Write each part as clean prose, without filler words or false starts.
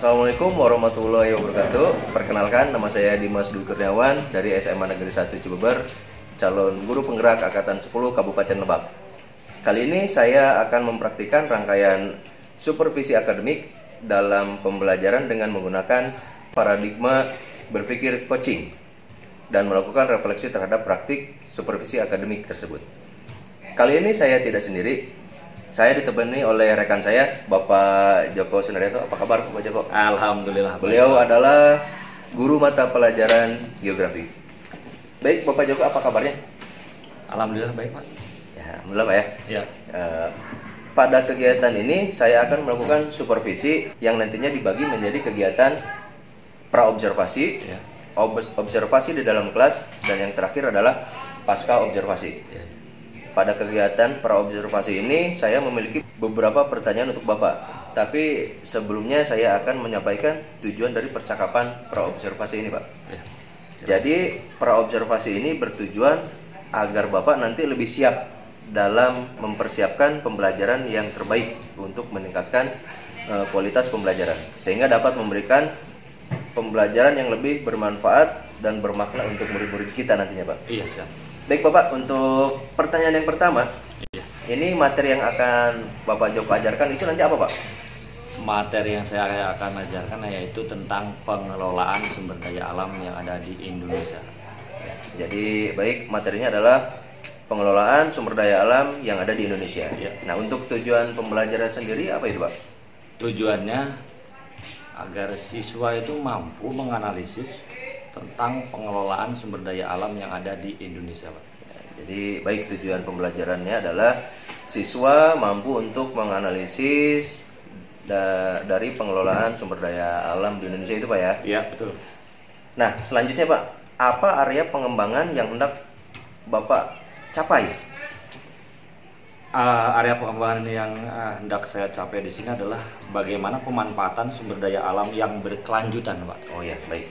Assalamualaikum warahmatullahi wabarakatuh. Perkenalkan, nama saya Dimas Dwi Kurniawan dari SMA Negeri 1 Cibeber, calon guru penggerak Angkatan 10 Kabupaten Lebak. Kali ini saya akan mempraktikkan rangkaian supervisi akademik dalam pembelajaran dengan menggunakan paradigma berpikir coaching dan melakukan refleksi terhadap praktik supervisi akademik tersebut. Kali ini saya tidak sendiri. Saya ditemani oleh rekan saya, Bapak Joko Sunaryanto. Apa kabar, Bapak Joko? Alhamdulillah. Beliau adalah guru mata pelajaran geografi. Baik, Bapak Joko, apa kabarnya? Alhamdulillah baik, Pak. Ya, alhamdulillah, Pak ya. Ya. Pada kegiatan ini saya akan melakukan supervisi yang nantinya dibagi menjadi kegiatan praobservasi, Ya. observasi di dalam kelas, dan yang terakhir adalah pasca observasi. Ya. Pada kegiatan praobservasi ini saya memiliki beberapa pertanyaan untuk Bapak. Tapi sebelumnya saya akan menyampaikan tujuan dari percakapan praobservasi ini, Pak. Ya. Jadi praobservasi ini bertujuan agar Bapak nanti lebih siap dalam mempersiapkan pembelajaran yang terbaik untuk meningkatkan kualitas pembelajaran, sehingga dapat memberikan pembelajaran yang lebih bermanfaat dan bermakna untuk murid-murid kita nantinya, Pak. Iya, siap. Baik Bapak, untuk pertanyaan yang pertama, Iya. ini materi yang akan Bapak Joko ajarkan itu nanti apa, Pak? Materi yang saya akan ajarkan yaitu tentang pengelolaan sumber daya alam yang ada di Indonesia. Jadi baik, materinya adalah pengelolaan sumber daya alam yang ada di Indonesia. Ya. Nah, untuk tujuan pembelajaran sendiri apa itu, Pak? Tujuannya agar siswa itu mampu menganalisis tentang pengelolaan sumber daya alam yang ada di Indonesia, Pak. Jadi baik, tujuan pembelajarannya adalah siswa mampu untuk menganalisis dari pengelolaan sumber daya alam di Indonesia itu, Pak ya? Iya, betul. Nah, selanjutnya, Pak, apa area pengembangan yang hendak Bapak capai? Area pengembangan yang hendak saya capai di sini adalah bagaimana pemanfaatan sumber daya alam yang berkelanjutan, Pak. Oh ya, baik.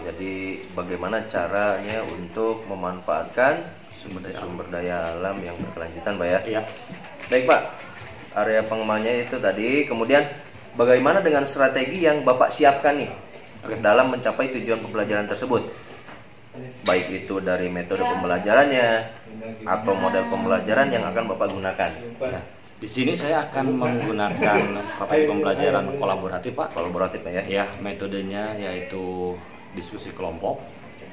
Jadi bagaimana caranya untuk memanfaatkan sumber daya alam yang berkelanjutan, Pak ya? Iya. Baik, Pak. Area pengembangannya itu tadi. Kemudian bagaimana dengan strategi yang Bapak siapkan nih dalam mencapai tujuan pembelajaran tersebut? Baik itu dari metode pembelajarannya atau model pembelajaran yang akan Bapak gunakan. Nah, di sini saya akan menggunakan strategi pembelajaran kolaboratif, Pak. Kolaboratif, Pak ya? Ya, metodenya yaitu diskusi kelompok,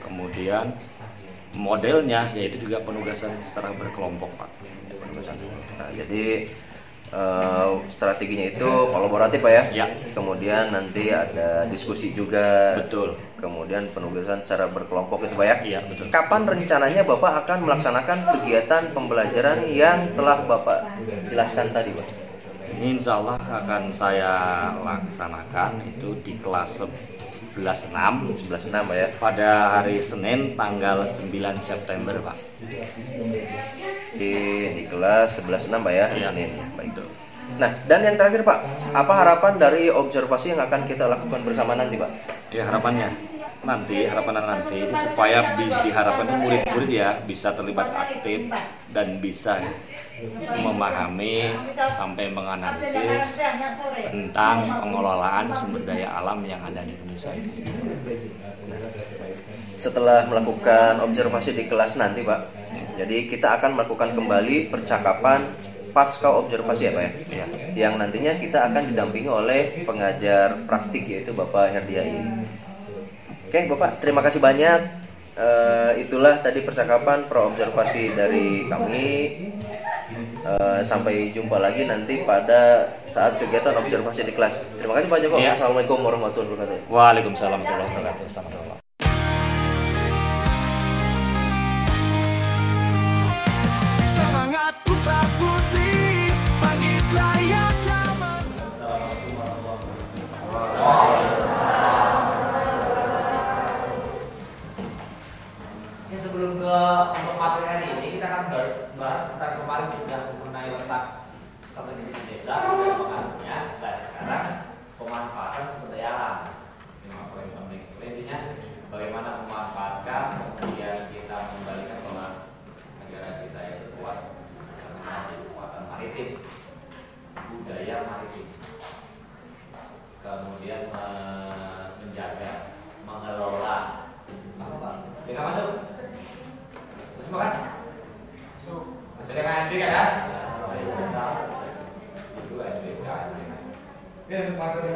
kemudian modelnya yaitu juga penugasan secara berkelompok, Pak. Nah, jadi strateginya itu kolaboratif, Pak ya? Ya. Kemudian nanti ada diskusi juga. Betul. Kemudian penugasan secara berkelompok itu, Pak ya? Iya, betul. Kapan rencananya Bapak akan melaksanakan kegiatan pembelajaran yang telah Bapak jelaskan tadi, Pak? Ini insya Allah akan saya laksanakan itu di kelas 11.6 11.6, Pak ya? pada hari Senin tanggal 9 September, Pak. Di kelas 11.6, Pak ya? Iya. Senin. Baik. Nah, dan yang terakhir, Pak, apa harapan dari observasi yang akan kita lakukan bersama nanti, Pak? Ya, harapan nanti itu supaya diharapkan itu murid-murid ya bisa terlibat aktif dan bisa memahami sampai menganalisis tentang pengelolaan sumber daya alam yang ada di Indonesia ini. Setelah melakukan observasi di kelas nanti, Pak, jadi kita akan melakukan kembali percakapan pasca observasi ya, Pak ya? Ya. Yang nantinya kita akan didampingi oleh pengajar praktik yaitu Bapak Herdiai. Oke, Bapak, terima kasih banyak. Itulah tadi percakapan praobservasi dari kami. Sampai jumpa lagi nanti pada saat kegiatan observasi di kelas. Terima kasih Pak Joko. Ya. Assalamualaikum warahmatullahi wabarakatuh. Waalaikumsalam warahmatullahi wabarakatuh. Sama-sama. Semangat putra putri, bangkit layak zaman. Ya, sebelum ke untuk materi hari ini kita akan bahas tentang kemarin sudah mengenai letak strategis di desa dan pengaruhnya. Nah, sekarang pemanfaatan sumber daya alam. Ini poin penting sekali intinya bagaimana memanfaatkan kemudian kita membalikan bahwa negara kita itu kuat karena kekuatan maritim, budaya maritim. Kemudian Nggak masuk? Masuk kan? Masuk. Masuk dengan NBK kan? Itu NBK. Oke, materi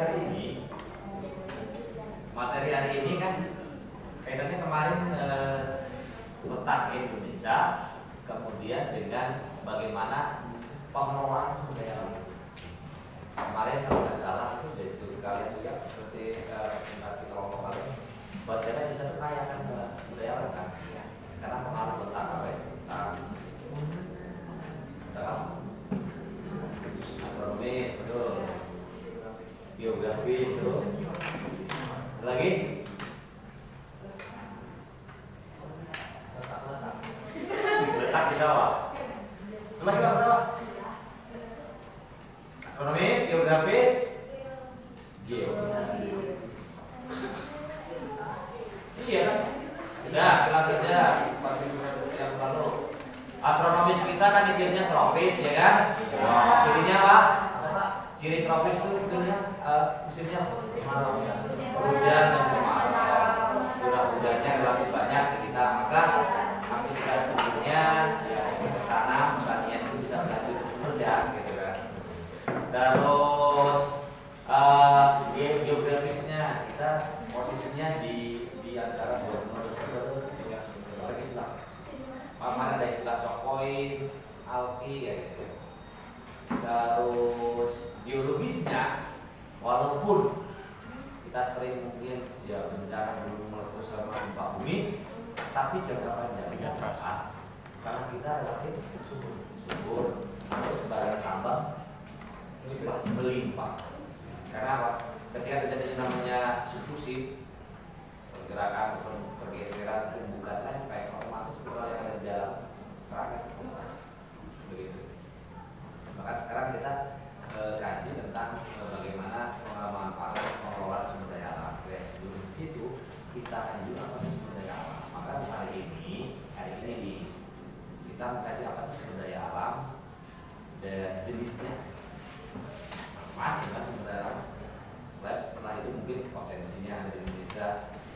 hari ini kan kaitannya kemarin letak Indonesia, kemudian dengan bagaimana pengelolaan sumber daya alam. Kemarin kalau nggak salah itu dari sekalian juga seperti presentasi kelompok kalian, buat kita bisa kekayakan sumber daya alam kan? Ya. Karena pengaruh letak apa ya? Astronomis, betul. Geografis, terus lagi letak di sawah. Lagi apa? Astronomis, geografis, geografis. Iya kan? Sudah, kelas saja. Pasti sudah yang lalu. Astronomis kita kan iklimnya tropis, ya kan? Cirinya apa? Ciri tropis itu iklimnya musimnya hujan dan kemarau. Curah hujannya relatif banyak di kita, maka aktivitas tubuhnya ya bertanam, pertanian itu bisa berlanjut terus ya, gitu kan. Terus geografisnya kita posisinya di antara dua benua Islam. Mana ada istilah cokoin, alki ya gitu. Terus geologisnya, walaupun kita sering mungkin ya bencana gunung meletus sama gempa bumi, tapi jangka panjang tidak terasa karena kita relatif subur, terus barang tambang melimpah. Karena apa? Ketika terjadi namanya subduksi, pergerakan atau pergeseran bukan lain kayak otomatis yang ada di dalam kerangka begitu. Maka sekarang kita kaji tentang bagaimana pemanfaatan pengelolaan sumber daya alam. Sebelum di situ kita akan juga apa itu sumber daya alam. Maka hari ini kita mengkaji apa itu sumber daya alam dan jenisnya. Macam kan sumber daya alam. Setelah itu mungkin potensinya ada di Indonesia,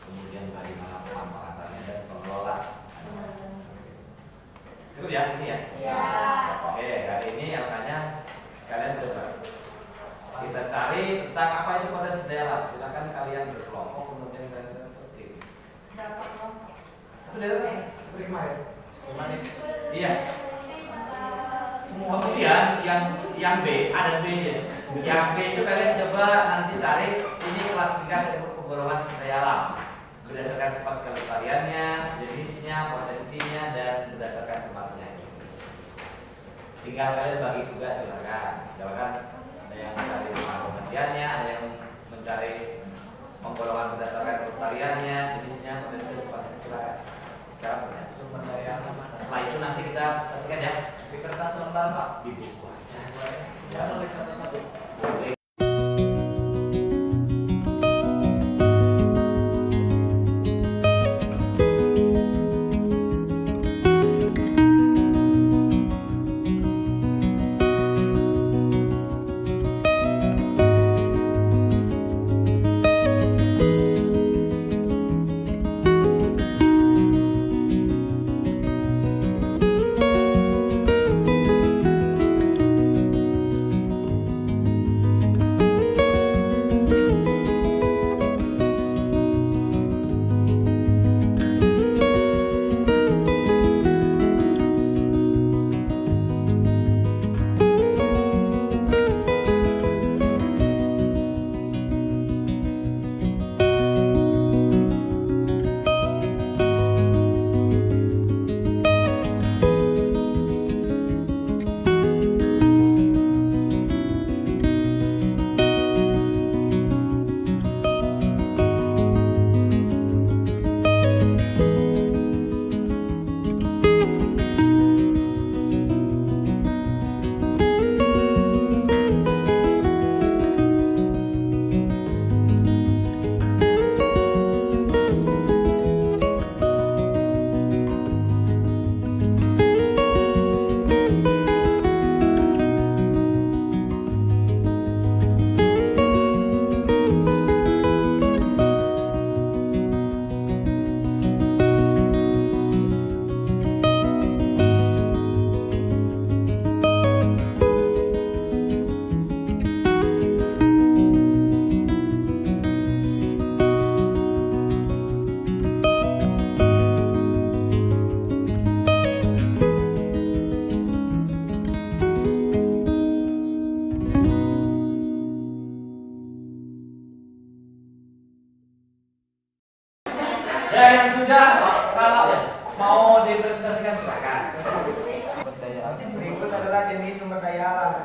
kemudian bagaimana pemanfaatannya dan pengelolaan. Cukup ya ini ya? Ya. Oke, hari ini LK-nya kalian coba kita cari tentang apa itu potensi daya alam. Silakan kalian berkelompok kemudian kalian seperti seperti kemarin. Iya. Kemudian yang B ada B-nya. Yang B itu kalian coba nanti cari ini klasifikasi penggolongan sumber daya alam berdasarkan sifat kelestariannya, jenisnya, potensinya, dan berdasarkan tempatnya. Tinggal kalian bagi tugas silakan. Ada yang mencari pengertiannya, ada yang mencari penggolongan berdasarkan kelestariannya, jenisnya, potensi, silakan. Sekarang sumber daya alam. Setelah itu nanti kita saksikan ya di kertas lembar Pak, di buku aja. Ya, nulis satu-satu. Boleh.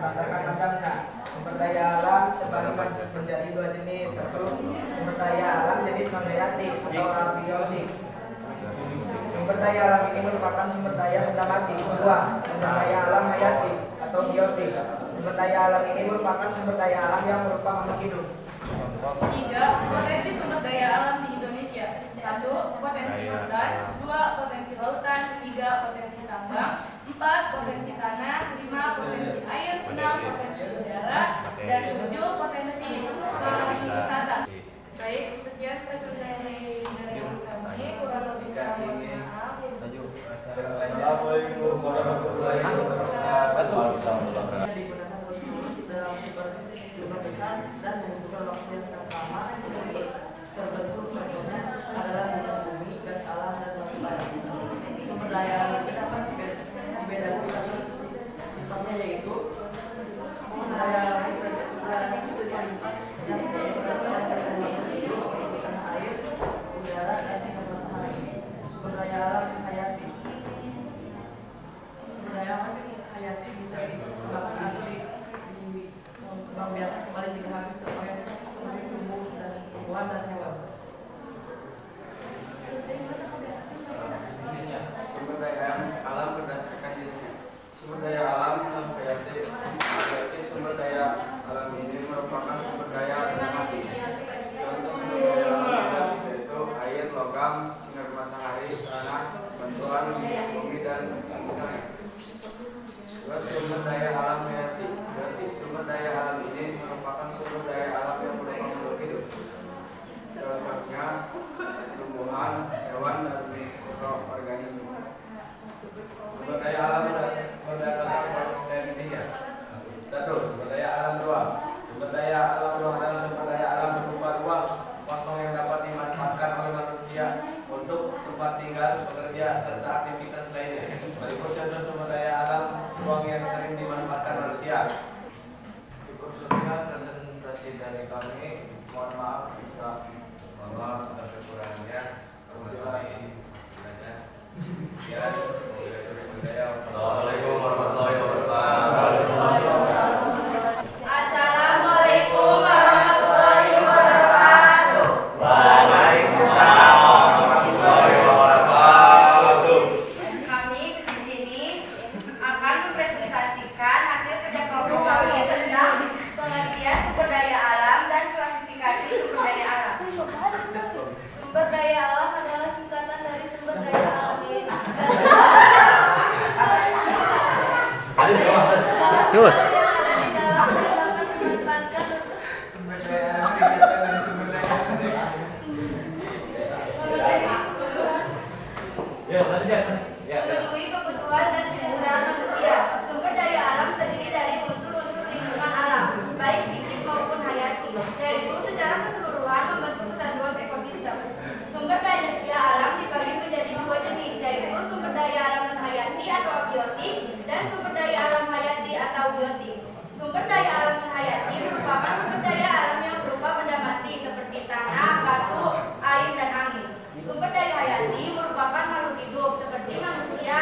berdasarkan macamnya. Sumber daya alam terbagi menjadi dua jenis. Satu, sumber daya alam jenis non-hayati atau abiotik. Sumber daya alam ini merupakan sumber daya benda mati. Dua, sumber daya alam hayati atau biotik. Sumber daya alam ini merupakan sumber daya alam yang berupa makhluk hidup. 3. Potensi sumber daya alam di Indonesia. 1. Potensi hutan. 2. Potensi lautan. 3. Potensi tambang. 4. Potensi tanah. 5. Potensi air. 6. Potensi udara. Dan 7. Potensi pariwisata. Baik, sekian presentasi dari kami. Kurang lebih kami mohon maaf. Assalamualaikum warahmatullahi wabarakatuh. Digunakan terus-menerus dalam sumber besar dan membutuhkan waktu yang sangat lama untuk terbentuk contohnya adalah bumi, gas alam dan batu bara. Sumber daya alam ini dapat dibedakan atas sifatnya yaitu sumber daya alam bisa yang merupakan hidup seperti tanah air, udara dan sinar matahari. Sumber daya alam hayati. Sumber daya alam hayati bisa dikembangkan atau membiarkan kembali jika habis terproses seperti tumbuh dan tumbuhan dan hewan. Jenisnya, sumber daya alam berdasarkan jenisnya. Sumber daya alam yang hayati, berarti sumber daya alam ini merupakan sumber daya benda mati. Contoh sumber daya alam hayati yaitu air, logam, sinar matahari, tanah, batuan, bumi dan misalnya. Terus sumber daya alam hayati, berarti sumber daya alam ini merupakan sumber daya alam yang berupa makhluk hidup. Contohnya tumbuhan, hewan, dan mikroorganisme. Sumber daya alam berdasarkan potensinya. Terus sumber daya alam ruang. Sumber daya alam ruang adalah sumber daya alam berupa ruang kosong yang dapat dimanfaatkan oleh manusia untuk tempat tinggal, bekerja, serta aktivitas lainnya. Berikut contoh sumber daya alam ruang yang sering dimanfaatkan manusia. Cukup sekian presentasi dari kami. Mohon maaf jika ada kekurangannya. Assalamualaikum warahmatullahi wabarakatuh. Assalamualaikum warahmatullahi wabarakatuh. Waalaikumsalam warahmatullahi wabarakatuh. Kami di sini akan mempresentasikan hasil kerja kelompok kami tentang pengertian sumber daya alam dan klasifikasi sumber daya alam. Sumber daya alam adalah singkatan dari sumber daya alam. Terus. Memenuhi kebutuhan dan kegunaan manusia. Sumber daya alam terdiri dari unsur-unsur lingkungan alam, baik fisik maupun hayati, yaitu secara keseluruhan membentuk kesatuan ekosistem. Sumber daya alam dibagi menjadi dua jenis, yaitu sumber daya alam non-hayati atau abiotik dan sumber daya alam hayati atau biotik. Sumber daya alam non-hayati merupakan sumber daya alam yang berupa benda mati seperti tanah, batu, air, dan angin. Sumber daya hayati merupakan makhluk hidup seperti manusia,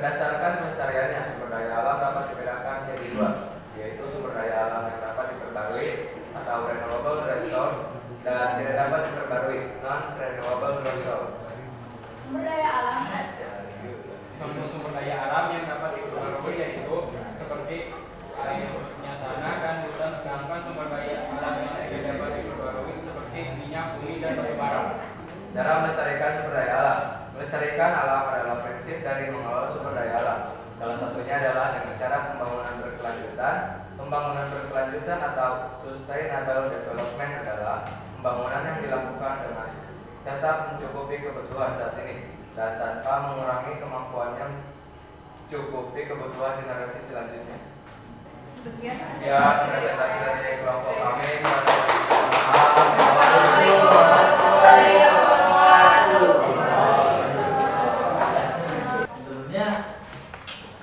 Berdasarkan kelestariannya, sumber daya alam dapat dibedakan menjadi dua, yaitu sumber daya alam yang dapat diperbarui atau renewable resource dan tidak dapat diperbarui non-renewable resource. Sumber daya alam. Sumber daya alam yang dapat diperbarui yaitu seperti airnya tanah dan hutan, sedangkan sumber daya alam yang tidak dapat diperbarui seperti minyak, bumi, dan batu bara. Cara melestarikan sumber daya alam. Melestarikan alam adalah prinsip dari mengelola sumber daya alam. Salah satunya adalah dengan cara pembangunan berkelanjutan. Pembangunan berkelanjutan atau sustainable development adalah pembangunan yang dilakukan dengan tetap mencukupi kebutuhan saat ini dan tanpa mengurangi kemampuannya mencukupi kebutuhan generasi selanjutnya. Ya, presentasi dari kelompok kami. Sebenarnya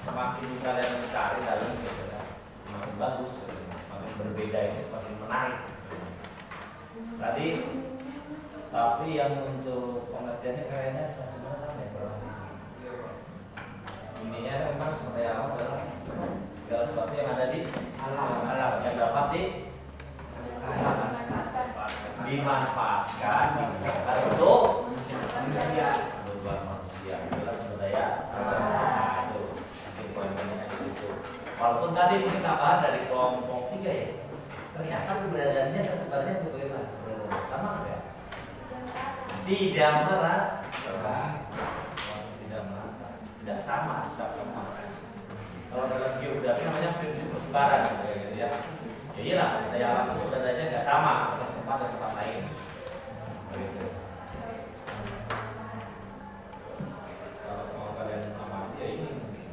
semakin kalian mencari dalam semakin bagus, semakin berbeda itu semakin menarik. Tadi tapi yang untuk pengertiannya kayaknya sebenarnya sama ya kurang lebih. Intinya memang sumber daya alam adalah segala sesuatu yang ada di alam yang dapat dimanfaatkan untuk manusia. Kebutuhan manusia adalah sumber daya alam. Itu mungkin poin-poinnya di situ. Walaupun tadi mungkin tambahan dari kelompok 3 ya, ternyata keberadaannya tersebarnya bagaimana? Sama enggak? Tidak merata, tidak sama, tidak sama. Kalau dalam geografi namanya prinsip persebaran gitu ya. Ya iyalah, daya alam itu beradanya nggak sama satu tempat dan tempat lain. Begitu. Kalau mau kalian amati ya ini mungkin.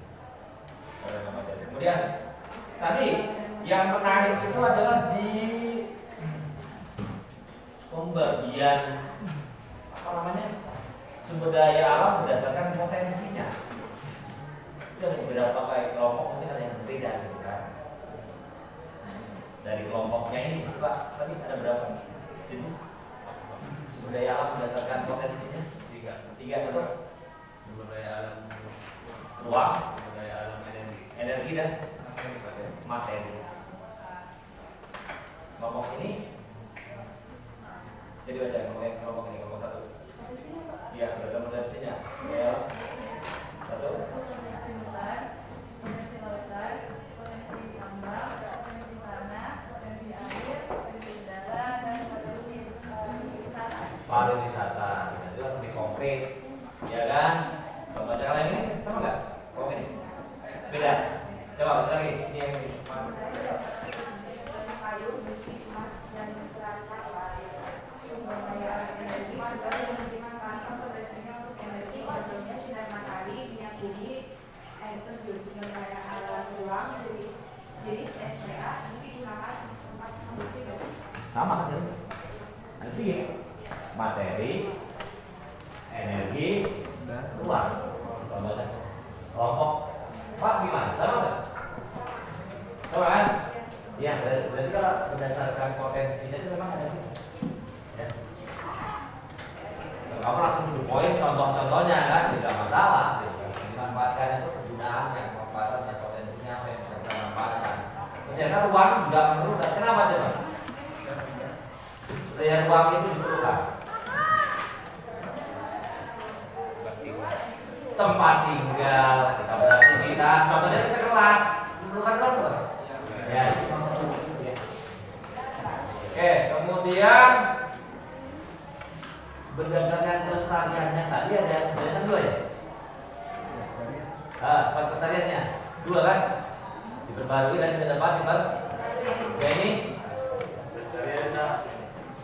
Kemudian tadi yang menarik itu adalah di pembagian apa namanya sumber daya alam berdasarkan potensinya. Itu ada beberapa kayak kelompok mungkin ada yang berbeda gitu kan. Dari kelompoknya ini Pak, tadi ada berapa jenis sumber daya alam berdasarkan potensinya? 3 satu. Sumber daya alam Ruang, sumber daya alam energi dan materi. Kelompok ini jadi baca kelompok ini, kelompok 1. Iya, berdasarkan potensinya. Ya. 1. Potensi hutan, potensi lautan, potensi tambang, potensi tanah, potensi air, potensi udara, dan potensi pariwisata. Pariwisata, itu lebih konkret, ya kan? Contohnya kalau yang ini sama nggak? Kelompok ini beda. Coba baca lagi. Ini yang ini. Kayu, besi, emas, dan serata. Sumber daya energi sebagai memanfaatkan potensinya untuk energi, contohnya sinar matahari, minyak bumi, air terjun. Sumber daya alam ruang, jenis SDA digunakan tempat pembuktian. Sama kan? Nanti ya. Materi, energi, ruang. Contohnya kelompok Pak gimana? Sama nggak? Sama kan? Ya, berarti kalau berdasarkan potensinya itu memang ada gitu. Ya. Kamu langsung do poin contoh-contohnya kan, tidak masalah. Dimanfaatkan itu kegunaannya, pemanfaatan dan potensinya apa yang bisa kita manfaatkan. Ternyata ruang nggak perlu. Kenapa coba? Supaya ruang itu diperlukan. Tempat tinggal, kita beraktivitas, contohnya kita kelas, diperlukan ruang. Ya, oke, kemudian berdasarkan kelestariannya tadi ada 2 ya? Sifat kelestariannya 2 kan? Diperbarui dan tidak dapat diperbarui. Ya ini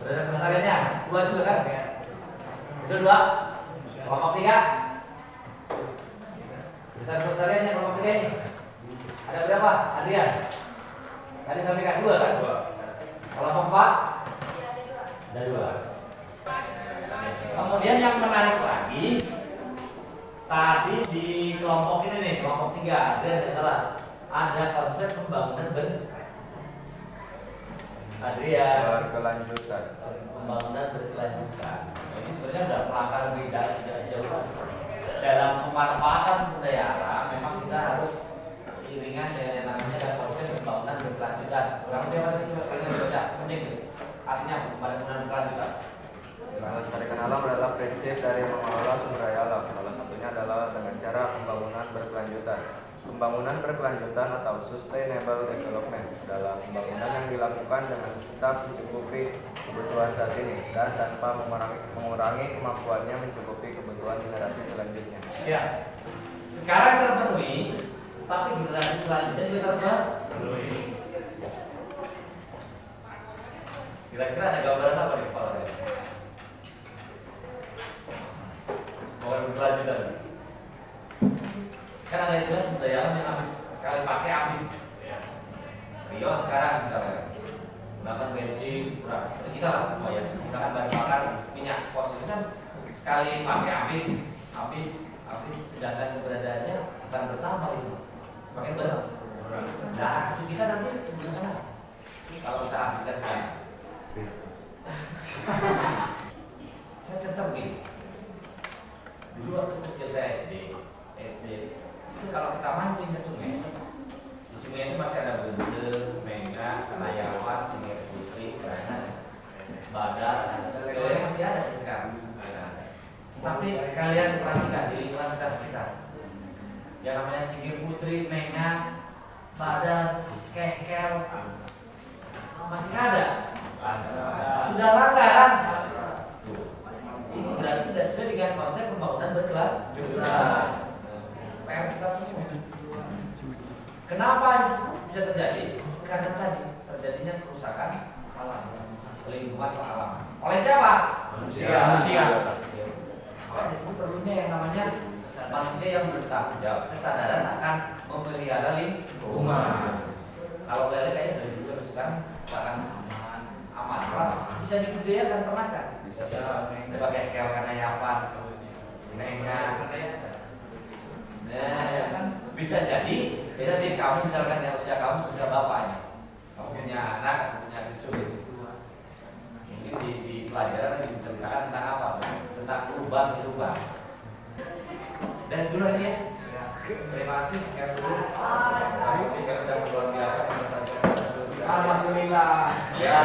berdasarkan kelestariannya 2 juga kan? Itu 2. Kelompok 3. Berdasarkan kelestariannya kelompok 3 ini ada berapa? Adrian? Tadi sampaikan 2 kan? Kelompok 4 ada 2. Kemudian yang menarik lagi tadi di kelompok ini nih, kelompok 3 ada salah. Ada konsep pembangunan berkelanjutan. Pembangunan berkelanjutan. Nah, ini sebenarnya sudah melangkah lebih jauh dalam pemanfaatan sumber daya alam. harus seiringan dengan yang namanya dan konsep pembangunan berkelanjutan. Orang dia pada coba kalian baca penting artinya pembangunan berkelanjutan. Melestarikan alam adalah prinsip dari mengelola sumber daya alam. Salah satunya adalah dengan cara pembangunan berkelanjutan. Pembangunan berkelanjutan atau sustainable development adalah pembangunan yang dilakukan dengan tetap mencukupi kebutuhan saat ini dan tanpa mengurangi kemampuannya mencukupi kebutuhan generasi selanjutnya. Ya, sekarang terpenuhi, tapi generasi selanjutnya juga terpenuhi. Kira-kira ada gambaran apa di kepala saya? Mau berkelanjutan? Kan ada istilah sumber daya alam yang habis sekali pakai habis. Rio sekarang misalnya gunakan bensin kurang seperti kita lah semua ya, gunakan bahan bakar minyak fosil itu kan sekali pakai habis, sedangkan keberadaannya akan bertambah itu semakin berat. Nah, cucu kita nanti gimana kalau kita habiskan sekarang? Saya cerita begini, dulu waktu kecil saya SD itu kalau kita mancing ke sungai, di sungai itu masih ada bundel, mega, kalayawan, sungai putri, badar, yang masih ada sampai sekarang. Tapi kalian perhatikan di lingkungan kita sekitar, yang namanya Cingir Putri, Menga, Badar, Kekel, masih ada. Sudah langka kan? Ini berarti sudah sesuai dengan konsep pembangunan berkelanjutan. PR kita semua. Kenapa bisa terjadi? Karena tadi terjadinya kerusakan alam, lingkungan alam. Oleh siapa? Manusia. Maka di sini perlunya yang namanya manusia yang bertanggung jawab, kesadaran akan memelihara lingkungan. Kalau kalian kayaknya dari dulu sampai sekarang akan aman, bisa dibudidayakan ternakan. Bisa coba kekel karena yapan, menga. Nah, ya kan bisa jadi nanti kamu misalkan yang usia kamu sudah bapaknya, kamu punya anak atau punya cucu, mungkin di pelajaran diceritakan tentang apa? Tentang lubang. Dan dulu aja ya. Terima kasih sekian dulu. Kami berikan udah luar biasa. Alhamdulillah. Ya.